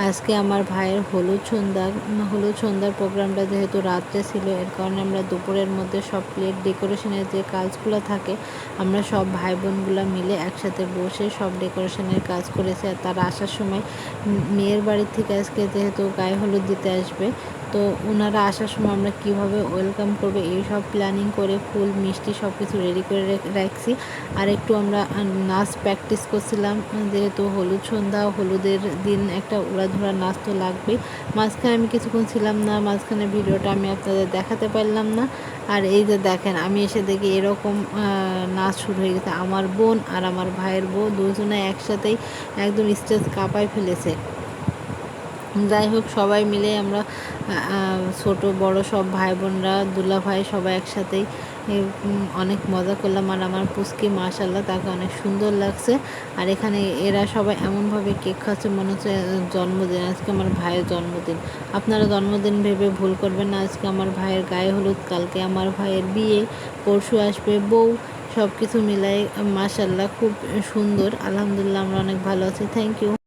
আজকে আমার ভাইয়ের হলুদ সন্ধ্যার প্রোগ্রামটা যেহেতু রাত্রে ছিল, এর কারণে আমরা দুপুরের মধ্যে সব প্লেট ডেকোরেশনের যে কাজগুলো থাকে আমরা সব ভাই বোনগুলো মিলে একসাথে বসে সব ডেকোরেশনের কাজ করেছি। আর তারা আসার সময় মেয়ের বাড়ির থেকে আজকে যেহেতু গায়ে হলুদ দিতে আসবে, তো ওনারা আসার সময় আমরা কীভাবে ওয়েলকাম করবো এই সব প্ল্যানিং করে ফুল মিষ্টি সব কিছু রেডি করে রাখছি। আর একটু আমরা নাচ প্র্যাকটিস করছিলাম, যেহেতু হলুদ সন্ধ্যা হলুদের দিন একটা উড়াধুরা নাচ তো লাগবেই। মাঝখানে আমি কিছুক্ষণ ছিলাম না, মাঝখানে ভিডিওটা আমি আপনাদের দেখাতে পারলাম না। আর এই যে দেখেন, আমি এসে দেখি এরকম নাচ শুরু হয়ে গেছে। আমার বোন আর আমার ভাইয়ের বউ দুজনে একসাথেই একদম স্টেজ কাঁপায় ফেলেছে। যাই হোক, সবাই মিলে আমরা ছোট বড় সব ভাই বোনরা, দুলা ভাই সবাই একসাথেই অনেক মজা করলাম। আর আমার পুচকি মাশাআল্লাহ তাকে অনেক সুন্দর লাগছে। আর এখানে এরা সবাই এমনভাবে কেক খাচ্ছে মনে হচ্ছে জন্মদিন, আজকে আমার ভাইয়ের জন্মদিন। আপনারা জন্মদিন ভেবে ভুল করবেন না। আজকে আমার ভাইয়ের গায়ে হলুদ, কালকে আমার ভাইয়ের বিয়ে, পরশু আসবে বউ। সব কিছু মিলাই মাশাআল্লাহ খুব সুন্দর। আলহামদুলিল্লাহ আমরা অনেক ভালো আছি। Thank you.